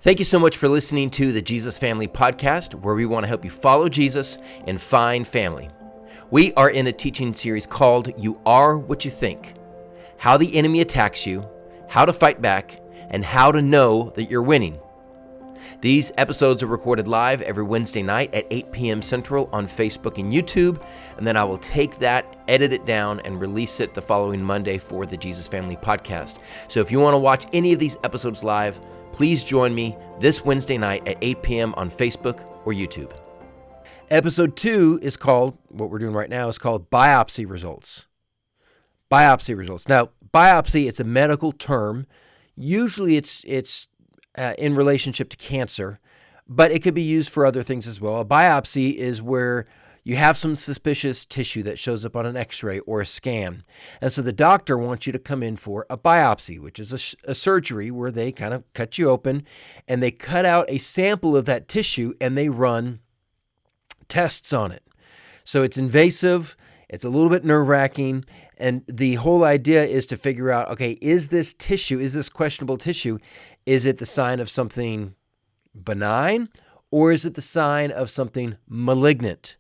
Thank you so much for listening to the Jesus Family Podcast, where we want to help you follow Jesus and find family. We are in a teaching series called You Are What You Think: How the Enemy Attacks You, How to Fight Back, and How to Know That You're Winning. These episodes are recorded live every Wednesday night at 8 p.m. Central on Facebook and YouTube, and then I will take that, edit it down, and release it the following Monday for the Jesus Family Podcast. So if you want to watch any of these episodes live, please join me this Wednesday night at 8 p.m. on Facebook or YouTube. Episode 2 is called, what we're doing right now is called Biopsy Results. Biopsy results. Now, biopsy, it's a medical term. Usually it's in relationship to cancer, but it could be used for other things as well. A biopsy is where you have some suspicious tissue that shows up on an x-ray or a scan. And so the doctor wants you to come in for a biopsy, which is a surgery where they kind of cut you open and they cut out a sample of that tissue and they run tests on it. So it's invasive, it's a little bit nerve-wracking, and the whole idea is to figure out, okay, is this questionable tissue, is it the sign of something benign or is it the sign of something malignant?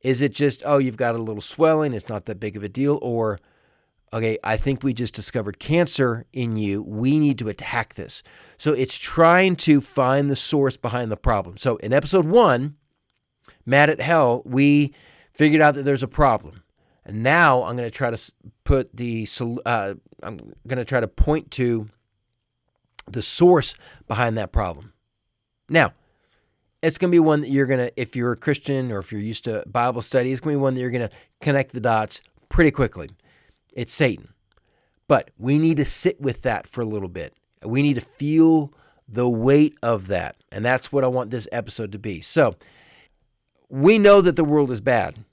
Is it just, oh, you've got a little swelling, it's not that big of a deal, or, okay, I think we just discovered cancer in you, we need to attack this. So it's trying to find the source behind the problem. So in episode 1, Mad at Hell, we figured out that there's a problem. And now I'm going to try to point to the source behind that problem. Now, it's going to be one that you're going to, if you're a Christian or if you're used to Bible study, it's going to be one that you're going to connect the dots pretty quickly. It's Satan. But we need to sit with that for a little bit. We need to feel the weight of that. And that's what I want this episode to be. So we know that the world is bad.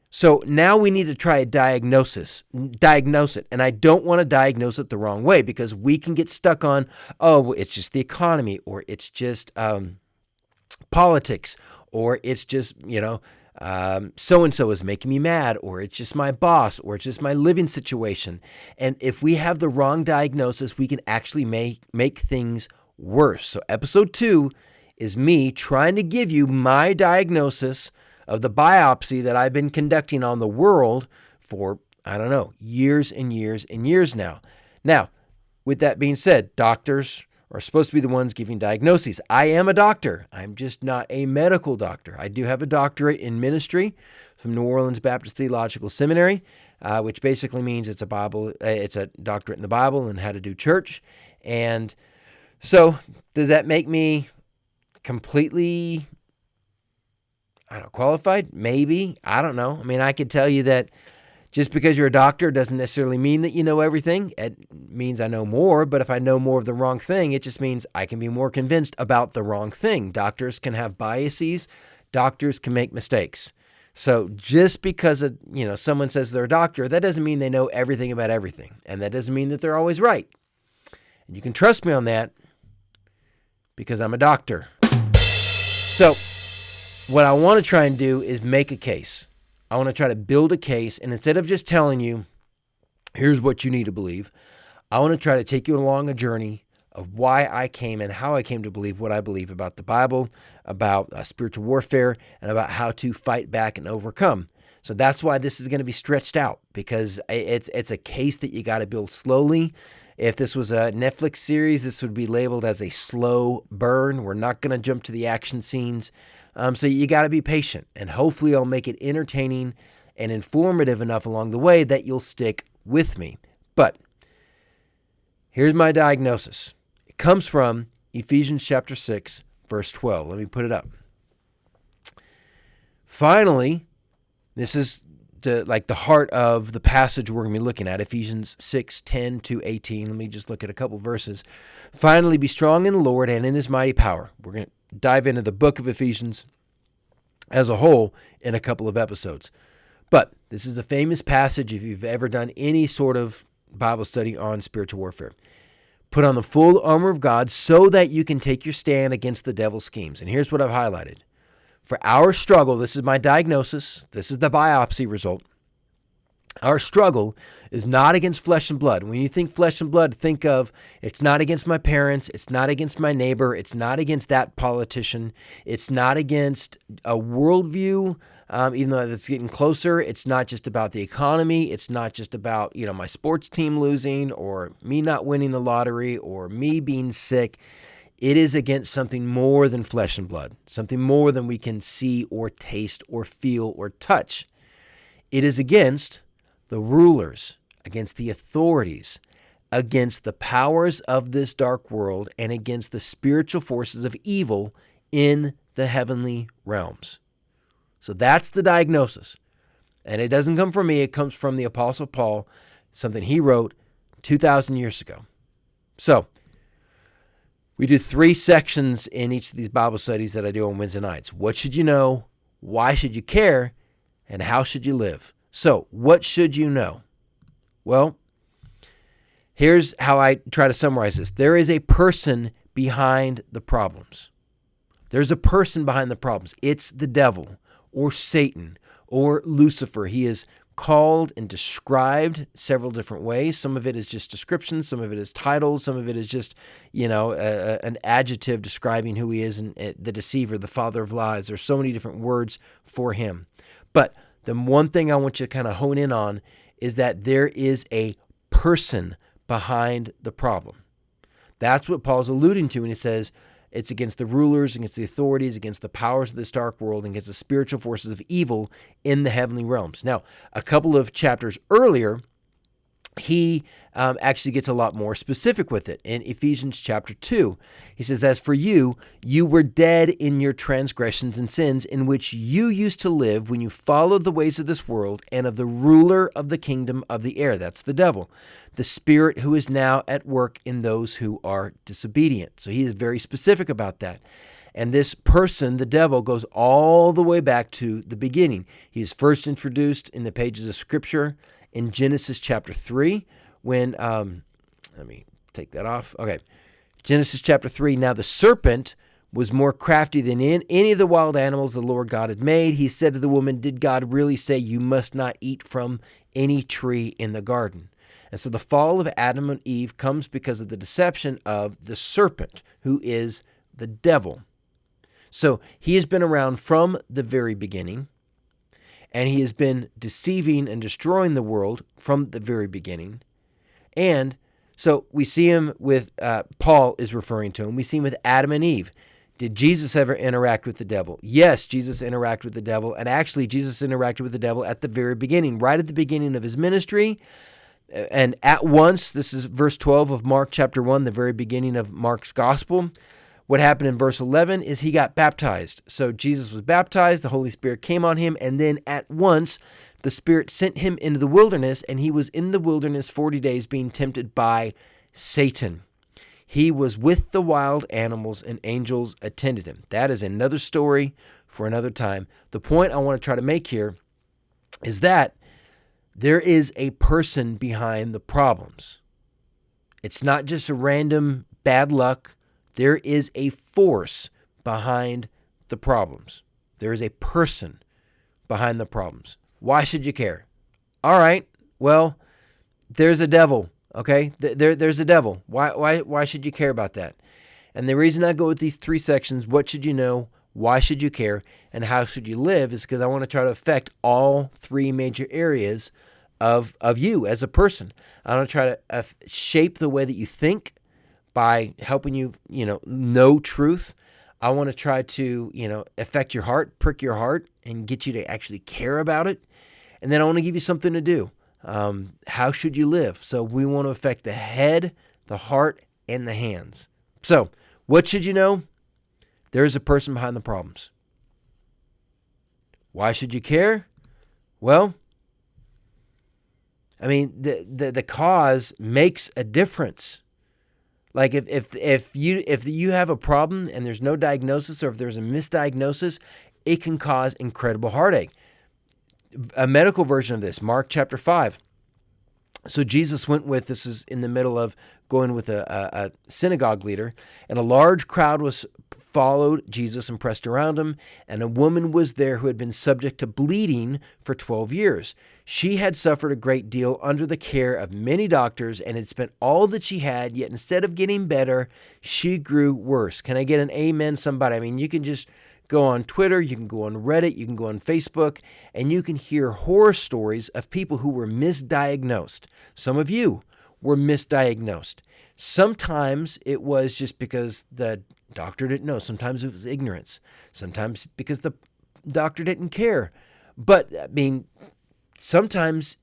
So now we need to try a diagnose it. And I don't want to diagnose it the wrong way because we can get stuck on, oh, well, it's just the economy, or it's just politics, or it's just, so-and-so is making me mad, or it's just my boss, or it's just my living situation. And if we have the wrong diagnosis, we can actually make things worse. So episode 2 is me trying to give you my diagnosis of the biopsy that I've been conducting on the world for, years and years and years now. Now, with that being said, doctors are supposed to be the ones giving diagnoses. I am a doctor. I'm just not a medical doctor. I do have a doctorate in ministry from New Orleans Baptist Theological Seminary, which basically means it's a doctorate in the Bible and how to do church. And so does that make me completely qualified? Maybe. I don't know. I mean, I could tell you that just because you're a doctor doesn't necessarily mean that you know everything. It means I know more, but if I know more of the wrong thing, it just means I can be more convinced about the wrong thing. Doctors can have biases. Doctors can make mistakes. So just because someone says they're a doctor, that doesn't mean they know everything about everything. And that doesn't mean that they're always right. And you can trust me on that because I'm a doctor. So what I want to try and do is make a case. I want to try to build a case, and instead of just telling you, here's what you need to believe, I want to try to take you along a journey of why I came and how I came to believe what I believe about the Bible, about spiritual warfare, and about how to fight back and overcome. So that's why this is going to be stretched out, because it's a case that you got to build slowly. If this was a Netflix series, this would be labeled as a slow burn. We're not going to jump to the action scenes. So you got to be patient, and hopefully I'll make it entertaining and informative enough along the way that you'll stick with me. But here's my diagnosis. It comes from Ephesians chapter 6, verse 12. Let me put it up. Finally, this is the heart of the passage we're going to be looking at, Ephesians 6, 10 to 18. Let me just look at a couple verses. Finally, be strong in the Lord and in his mighty power. We're going to dive into the book of Ephesians as a whole in a couple of episodes. But this is a famous passage if you've ever done any sort of Bible study on spiritual warfare. Put on the full armor of God so that you can take your stand against the devil's schemes. And here's what I've highlighted. For our struggle, this is my diagnosis, this is the biopsy result. Our struggle is not against flesh and blood. When you think flesh and blood, think of it's not against my parents, it's not against my neighbor, it's not against that politician, it's not against a worldview, even though that's getting closer. It's not just about the economy. It's not just about, my sports team losing or me not winning the lottery or me being sick. It is against something more than flesh and blood, something more than we can see or taste or feel or touch. It is against the rulers, against the authorities, against the powers of this dark world, and against the spiritual forces of evil in the heavenly realms. So that's the diagnosis. And it doesn't come from me. It comes from the Apostle Paul, something he wrote 2,000 years ago. So we do 3 sections in each of these Bible studies that I do on Wednesday nights. What should you know? Why should you care? And how should you live? So, what should you know? Well, here's how I try to summarize this. There is a person behind the problems. There's a person behind the problems. It's the devil or Satan or Lucifer. He is called and described several different ways. Some of it is just descriptions. Some of it is titles. Some of it is just, an adjective describing who he is, and the deceiver, the father of lies. There's so many different words for him. But the one thing I want you to kind of hone in on is that there is a person behind the problem. That's what Paul's alluding to when he says it's against the rulers, against the authorities, against the powers of this dark world, against the spiritual forces of evil in the heavenly realms. Now, a couple of chapters earlier, he actually gets a lot more specific with it. In Ephesians chapter 2, he says, as for you, you were dead in your transgressions and sins in which you used to live when you followed the ways of this world and of the ruler of the kingdom of the air. That's the devil, the spirit who is now at work in those who are disobedient. So he is very specific about that. And this person, the devil, goes all the way back to the beginning. He is first introduced in the pages of Scripture in Genesis chapter 3, when, let me take that off. Okay. Genesis chapter 3, now the serpent was more crafty than any of the wild animals the Lord God had made. He said to the woman, did God really say you must not eat from any tree in the garden? And so the fall of Adam and Eve comes because of the deception of the serpent, who is the devil. So he has been around from the very beginning, and he has been deceiving and destroying the world from the very beginning. And so we see him with, Paul is referring to him, we see him with Adam and Eve. Did Jesus ever interact with the devil? Yes, Jesus interacted with the devil. And actually, Jesus interacted with the devil at the very beginning, right at the beginning of his ministry. And at once, this is verse 12 of Mark chapter 1, the very beginning of Mark's gospel. What happened in verse 11 is he got baptized. So Jesus was baptized, the Holy Spirit came on him, and then at once the Spirit sent him into the wilderness, and he was in the wilderness 40 days being tempted by Satan. He was with the wild animals, and angels attended him. That is another story for another time. The point I want to try to make here is that there is a person behind the problems. It's not just a random bad luck. There is a force behind the problems. There is a person behind the problems. Why should you care? All right, well, there's a devil, okay? There's a devil. Why should you care about that? And the reason I go with these 3 sections, what should you know, why should you care, and how should you live, is because I want to try to affect all 3 major areas of you as a person. I want to try to shape the way that you think, by helping you, know truth. I want to try to, affect your heart, prick your heart, and get you to actually care about it. And then I want to give you something to do. How should you live? So we want to affect the head, the heart, and the hands. So what should you know? There is a person behind the problems. Why should you care? Well, the cause makes a difference. Like if you have a problem and there's no diagnosis, or if there's a misdiagnosis, it can cause incredible heartache. A medical version of this, Mark chapter 5. So Jesus went with, this is in the middle of going with a synagogue leader, and a large crowd was followed Jesus and pressed around him, and a woman was there who had been subject to bleeding for 12 years. She had suffered a great deal under the care of many doctors and had spent all that she had, yet instead of getting better, she grew worse. Can I get an amen, somebody? I mean, you can just go on Twitter, you can go on Reddit, you can go on Facebook, and you can hear horror stories of people who were misdiagnosed. Some of you were misdiagnosed. Sometimes it was just because the doctor didn't know. Sometimes it was ignorance. Sometimes because the doctor didn't care. But, I mean, sometimes,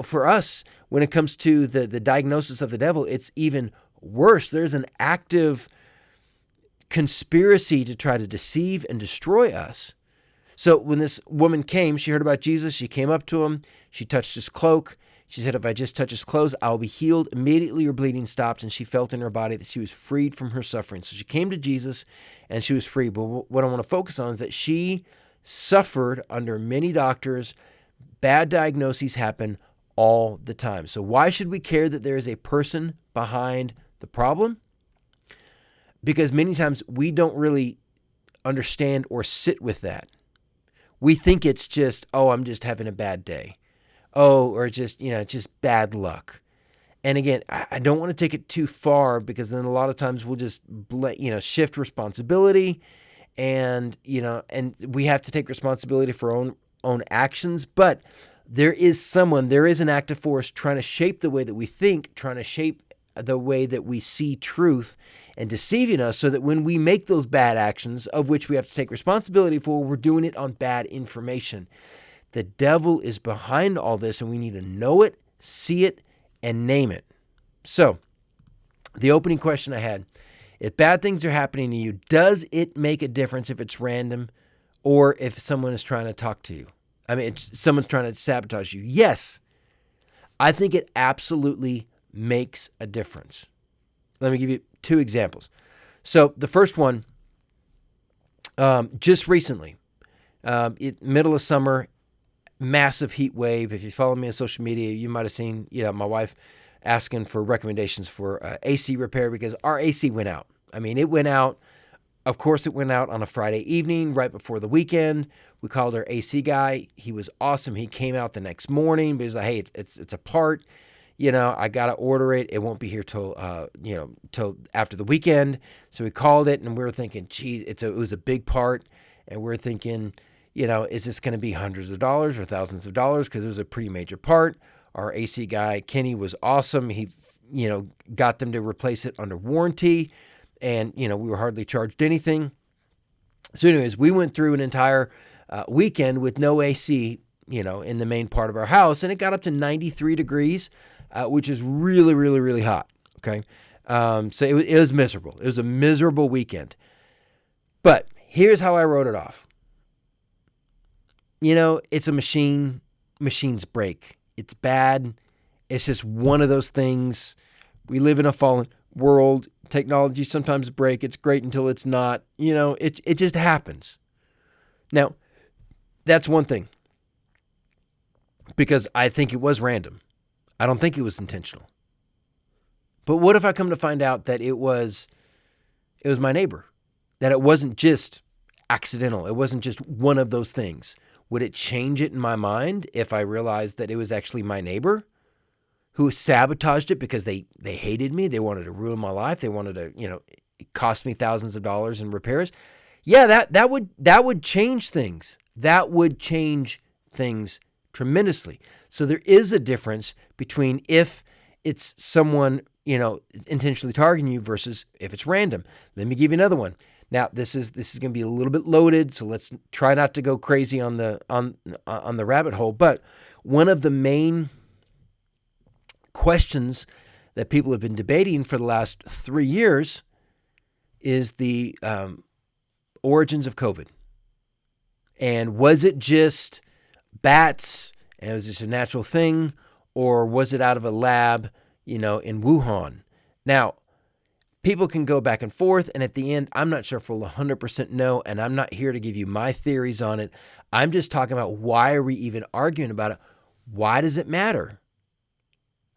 for us, when it comes to the diagnosis of the devil, it's even worse. There's an active conspiracy to try to deceive and destroy us. So when this woman came, she heard about Jesus. She came up to him. She touched his cloak. She said, if I just touch his clothes, I'll be healed. Immediately her bleeding stopped, and she felt in her body that she was freed from her suffering. So she came to Jesus, and she was free. But what I want to focus on is that she suffered under many doctors. Bad diagnoses happen all the time. So why should we care that there is a person behind the problem? Because many times we don't really understand or sit with that. We think it's just, I'm just having a bad day. Or just, just bad luck. And again, I don't want to take it too far, because then a lot of times we'll just, shift responsibility, and we have to take responsibility for our own actions. But there is an active force trying to shape the way that we think, trying to shape the way that we see truth, and deceiving us, so that when we make those bad actions, of which we have to take responsibility for, we're doing it on bad information. The devil is behind all this, and we need to know it, see it, and name it. So, the opening question I had, if bad things are happening to you, does it make a difference if it's random or if someone is trying to talk to you? I mean, someone's trying to sabotage you. Yes, I think it absolutely makes a difference. Let me give you 2 examples. So, the first one, just recently, middle of summer, massive heat wave. If you follow me on social media, you might have seen, my wife asking for recommendations for AC repair, because our AC went out. I mean, it went out. Of course, it went out on a Friday evening right before the weekend. We called our AC guy. He was awesome. He came out the next morning, but he was like, hey, it's a part. I got to order it. It won't be here till after the weekend. So we called it, and we were thinking, geez, it was a big part. And we're thinking, is this going to be hundreds of dollars or thousands of dollars? Because it was a pretty major part. Our AC guy, Kenny, was awesome. He, got them to replace it under warranty, and, we were hardly charged anything. So anyways, we went through an entire weekend with no AC, in the main part of our house, and it got up to 93 degrees, which is really, really, really hot. Okay. So it was miserable. It was a miserable weekend. But here's how I wrote it off. It's a machine. Machines break. It's bad. It's just one of those things. We live in a fallen world. Technology sometimes break. It's great until it's not. It just happens. Now, that's one thing. Because I think it was random. I don't think it was intentional. But what if I come to find out that it was my neighbor? That it wasn't just accidental. It wasn't just one of those things. Would it change it in my mind if I realized that it was actually my neighbor who sabotaged it because they hated me? They wanted to ruin my life. They wanted to, it cost me thousands of dollars in repairs. Yeah, that would change things. That would change things tremendously. So there is a difference between if it's someone, intentionally targeting you versus if it's random. Let me give you another one. Now, this is going to be a little bit loaded, so let's try not to go crazy on the rabbit hole. But one of the main questions that people have been debating for the last 3 years is the origins of COVID. And was it just bats, and was it a natural thing, or was it out of a lab, in Wuhan? Now, people can go back and forth, and at the end, I'm not sure if we'll 100% know, and I'm not here to give you my theories on it. I'm just talking about, why are we even arguing about it? Why does it matter?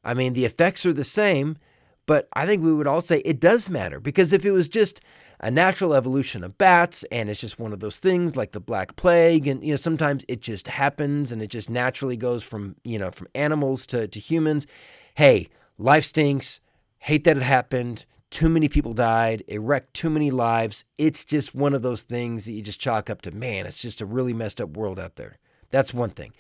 I mean, the effects are the same, but I think we would all say it does matter, because if it was just a natural evolution of bats, and it's just one of those things like the Black Plague. And, sometimes it just happens and it just naturally goes from, from animals to humans. Hey, life stinks. Hate that it happened. Too many people died. It wrecked too many lives. It's just one of those things that you just chalk up to, man, it's just a really messed up world out there. That's one thing.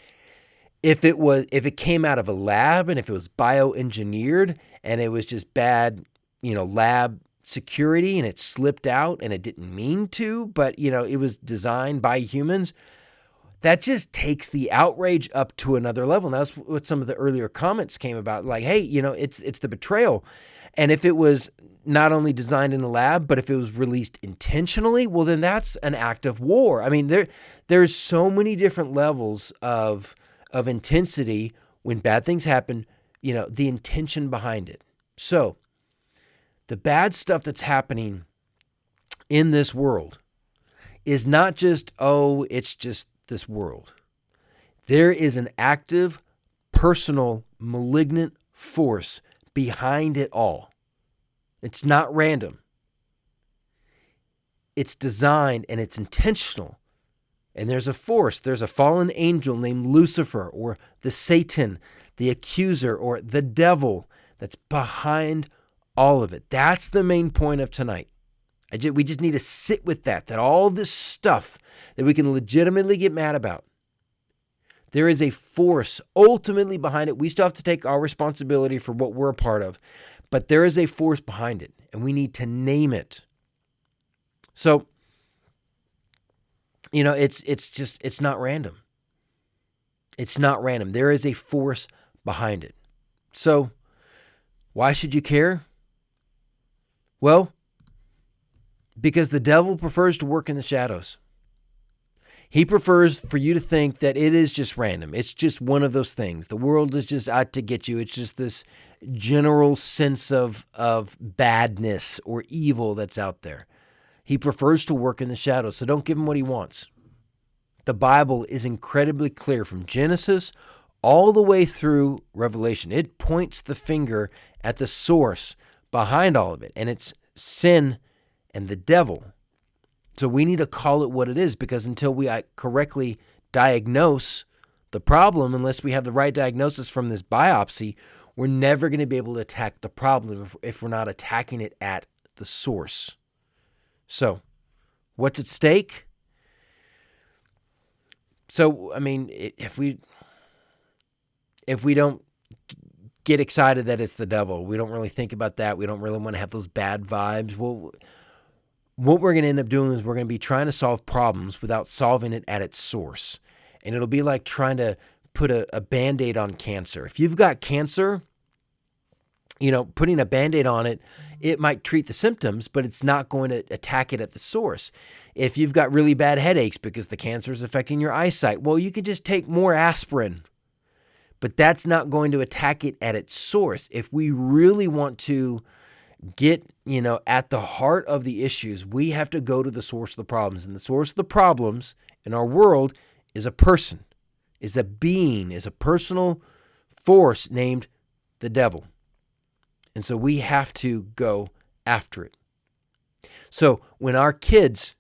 If it came out of a lab and if it was bioengineered and it was just bad, lab security and it slipped out and it didn't mean to, but it was designed by humans, that just takes the outrage up to another level. And that's what some of the earlier comments came about. Like, hey, it's the betrayal. And if it was not only designed in the lab, but if it was released intentionally, well, then that's an act of war. I mean, there's so many different levels of intensity when bad things happen, the intention behind it. So the bad stuff that's happening in this world is not just, it's just this world. There is an active, personal, malignant force behind it all. It's not random. It's designed and it's intentional. And there's a force, there's a fallen angel named Lucifer, or the Satan, the accuser, or the devil that's behind all of it. That's the main point of tonight. We just need to sit with that all this stuff that we can legitimately get mad about, there is a force ultimately behind it. We still have to take our responsibility for what we're a part of, but there is a force behind it, and we need to name it. So, it's not random. It's not random. There is a force behind it. So, why should you care? Well, because the devil prefers to work in the shadows. He prefers for you to think that it is just random. It's just one of those things. The world is just out to get you. It's just this general sense of badness or evil that's out there. He prefers to work in the shadows, so don't give him what he wants. The Bible is incredibly clear from Genesis all the way through Revelation. It points the finger at the source behind all of it, and it's sin and the devil. So we need to call it what it is, because until we correctly diagnose the problem, unless we have the right diagnosis from this biopsy, we're never going to be able to attack the problem if we're not attacking it at the source. So what's at stake? So, I mean, if we don't get excited that it's the devil, we don't really think about that, we don't really want to have those bad vibes, well, what we're going to end up doing is we're going to be trying to solve problems without solving it at its source. And it'll be like trying to put a Band-Aid on cancer. If you've got cancer, putting a Band-Aid on it, it might treat the symptoms, but it's not going to attack it at the source. If you've got really bad headaches because the cancer is affecting your eyesight, well, you could just take more aspirin. But that's not going to attack it at its source. If we really want to get, at the heart of the issues, we have to go to the source of the problems. And the source of the problems in our world is a person, is a being, is a personal force named the devil. And so we have to go after it. So when our kids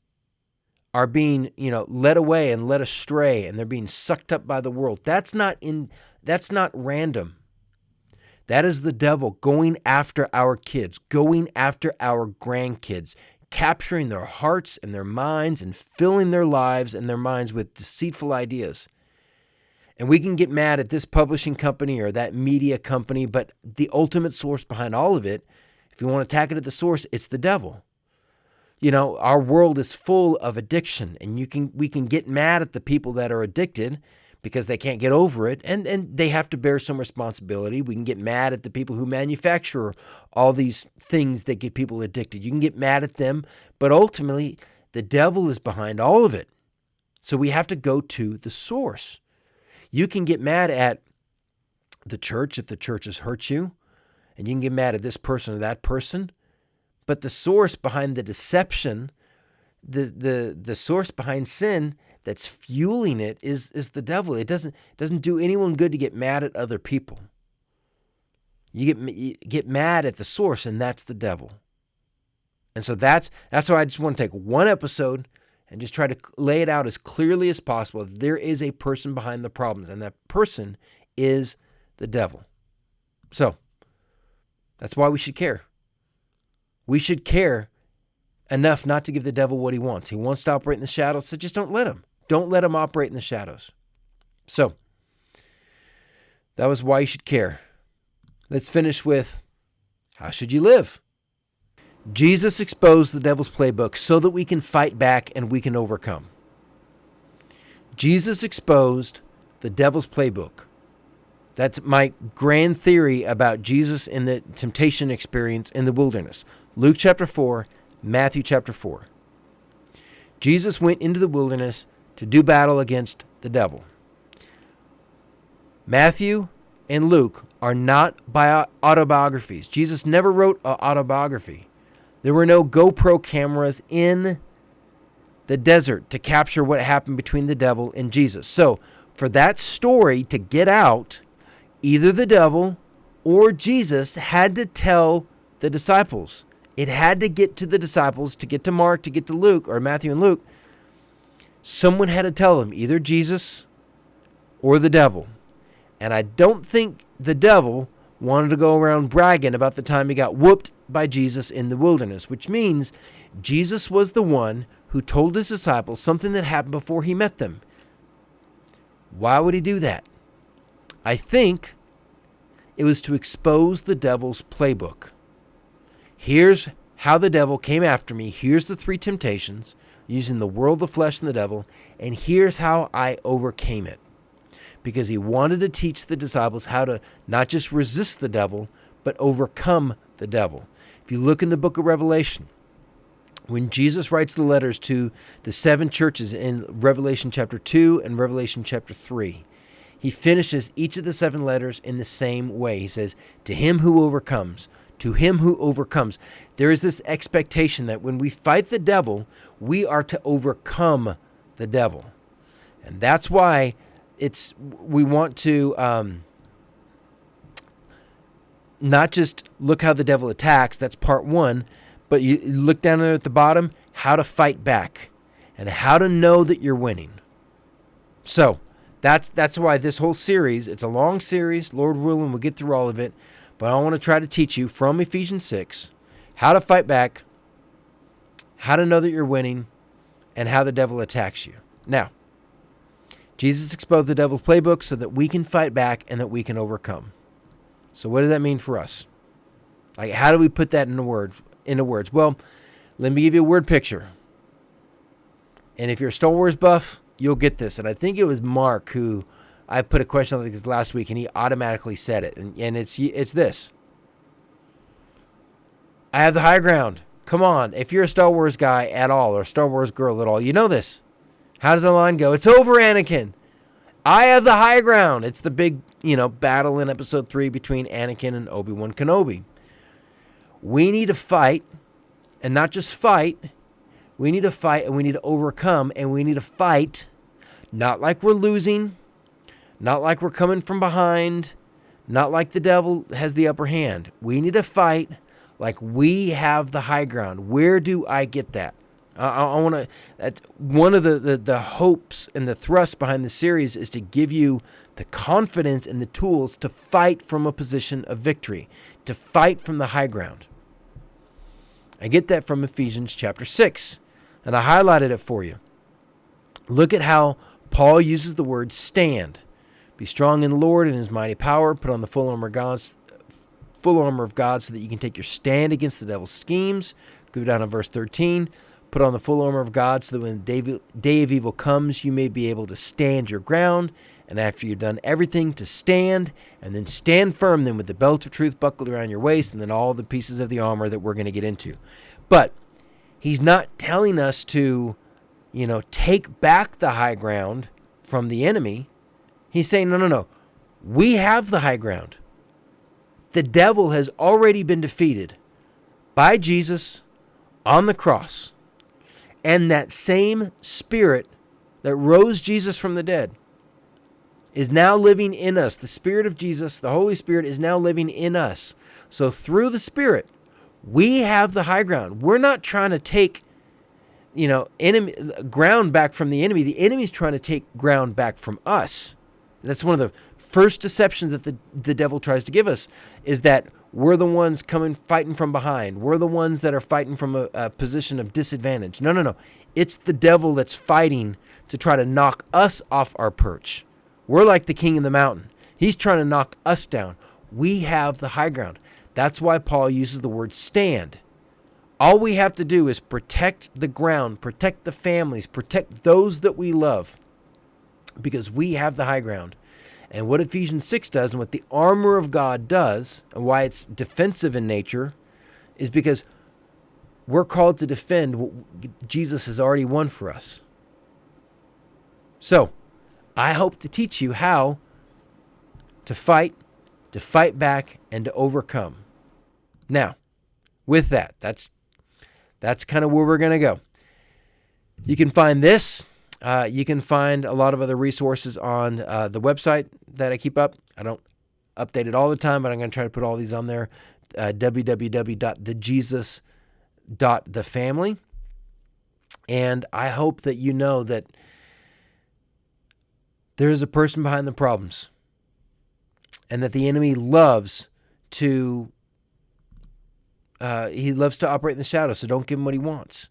are being, led away and led astray, and they're being sucked up by the world, that's not random. That is the devil going after our kids, going after our grandkids, capturing their hearts and their minds and filling their lives and their minds with deceitful ideas. And we can get mad at this publishing company or that media company, but the ultimate source behind all of it, if you want to attack it at the source, it's the devil. Our world is full of addiction, and we can get mad at the people that are addicted because they can't get over it, and they have to bear some responsibility. We can get mad at the people who manufacture all these things that get people addicted. You can get mad at them, but ultimately, the devil is behind all of it. So we have to go to the source. You can get mad at the church if the church has hurt you, and you can get mad at this person or that person, but the source behind the deception, the source behind sin that's fueling it is the devil. It doesn't do anyone good to get mad at other people. You get mad at the source, and that's the devil. And so that's why I just want to take one episode and just try to lay it out as clearly as possible. There is a person behind the problems, and that person is the devil. So that's why we should care. We should care enough not to give the devil what he wants. He wants to operate in the shadows, so just don't let him. Don't let him operate in the shadows. So that was why you should care. Let's finish with, how should you live? Jesus exposed the devil's playbook so that we can fight back and we can overcome. Jesus exposed the devil's playbook. That's my grand theory about Jesus in the temptation experience in the wilderness. Luke chapter 4, Matthew chapter 4. Jesus went into the wilderness to do battle against the devil. Matthew and Luke are not autobiographies. Jesus never wrote an autobiography. There were no GoPro cameras in the desert to capture what happened between the devil and Jesus. So for that story to get out, either the devil or Jesus had to tell the disciples. It had to get to the disciples, to get to Mark, to get to Luke, or Matthew and Luke. Someone had to tell them, either Jesus or the devil. And I don't think the devil wanted to go around bragging about the time he got whooped by Jesus in the wilderness, which means Jesus was the one who told his disciples something that happened before he met them. Why would he do that? I think it was to expose the devil's playbook. Here's how the devil came after me. Here's the 3 temptations, using the world, the flesh, and the devil. And here's how I overcame it. Because he wanted to teach the disciples how to not just resist the devil, but overcome the devil. If you look in the book of Revelation, when Jesus writes the letters to the 7 churches in Revelation chapter 2 and Revelation chapter 3, he finishes each of the 7 letters in the same way. He says, to him who overcomes, to him who overcomes. There is this expectation that when we fight the devil, we are to overcome the devil. And that's why we want to not just look how the devil attacks, that's part 1, but you look down there at the bottom, how to fight back and how to know that you're winning. So that's why this whole series, it's a long series, Lord willing, we'll get through all of it, but I want to try to teach you from Ephesians 6 how to fight back, how to know that you're winning, and how the devil attacks you. Now, Jesus exposed the devil's playbook so that we can fight back and that we can overcome. So what does that mean for us? Like, how do we put that into words? Well, let me give you a word picture. And if you're a Star Wars buff, you'll get this. And I think it was Mark who I put a question like this last week, and he automatically said it. And it's this. I have the high ground. Come on. If you're a Star Wars guy at all or a Star Wars girl at all, you know this. How does the line go? It's over, Anakin. I have the high ground. It's the big, battle in episode 3 between Anakin and Obi-Wan Kenobi. We need to fight, and not just fight. We need to fight, and we need to overcome, and we need to fight not like we're losing, not like we're coming from behind, not like the devil has the upper hand. We need to fight like we have the high ground. Where do I get that? I want to. That's one of the hopes and the thrust behind the series is to give you the confidence and the tools to fight from a position of victory, to fight from the high ground. I get that from Ephesians chapter 6, and I highlighted it for you. Look at how Paul uses the word stand. Be strong in the Lord and his mighty power. Put on the full armor of God so that you can take your stand against the devil's schemes. Go down to verse 13. Put on the full armor of God so that when the day of evil comes, you may be able to stand your ground. And after you've done everything, to stand, and then stand firm then with the belt of truth buckled around your waist, and then all the pieces of the armor that we're going to get into. But he's not telling us to, take back the high ground from the enemy. He's saying, no. We have the high ground. The devil has already been defeated by Jesus on the cross. And that same Spirit that rose Jesus from the dead is now living in us. The Spirit of Jesus, the Holy Spirit, is now living in us. So through the Spirit, We have the high ground. We're not trying to take, enemy ground back from the enemy. The enemy's trying to take ground back from us. That's one of the first deceptions that the devil tries to give us, is that we're the ones fighting from behind. We're the ones that are fighting from a position of disadvantage. No. It's the devil that's fighting to try to knock us off our perch. We're like the king of the mountain. He's trying to knock us down. We have the high ground. That's why Paul uses the word stand. All we have to do is protect the ground, protect the families, protect those that we love, because we have the high ground. And what Ephesians 6 does, and what the armor of God does, and why it's defensive in nature, is because we're called to defend what Jesus has already won for us. So, I hope to teach you how to fight back, and to overcome. Now, with that, that's kind of where we're going to go. You can find this. You can find a lot of other resources on the website that I keep up. I don't update it all the time, but I'm going to try to put all these on there. www.thejesus.thefamily. And I hope that you know that there is a person behind the problems, and that the enemy loves to operate in the shadows, so don't give him what he wants.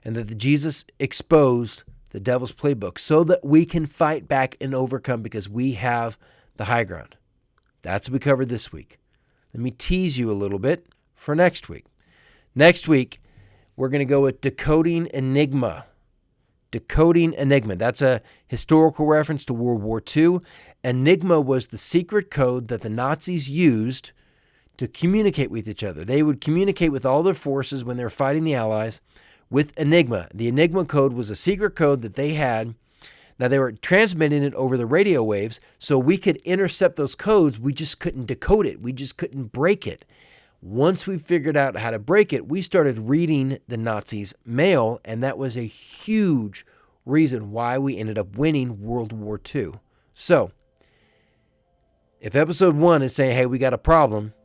And that Jesus exposed the devil's playbook so that we can fight back and overcome, because we have the high ground. That's what we covered this week. Let me tease you a little bit for next week. Next week, we're going to go with decoding enigma. Decoding enigma. That's a historical reference to World War II. Enigma was the secret code that the Nazis used to communicate with each other. They would communicate with all their forces when they were fighting the Allies with Enigma. The Enigma code was a secret code that they had. Now, they were transmitting it over the radio waves, so we could intercept those codes. We just couldn't decode it. We just couldn't break it. Once we figured out how to break it, we started reading the Nazis' mail, and that was a huge reason why we ended up winning World War II. So, if episode 1 is saying, hey, we got a problem,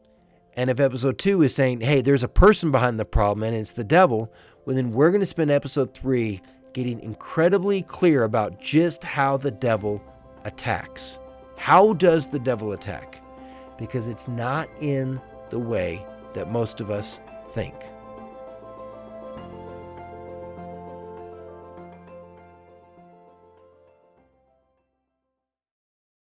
and if episode 2 is saying, hey, there's a person behind the problem and it's the devil, well, then we're going to spend episode 3 getting incredibly clear about just how the devil attacks. How does the devil attack? Because it's not in the way that most of us think.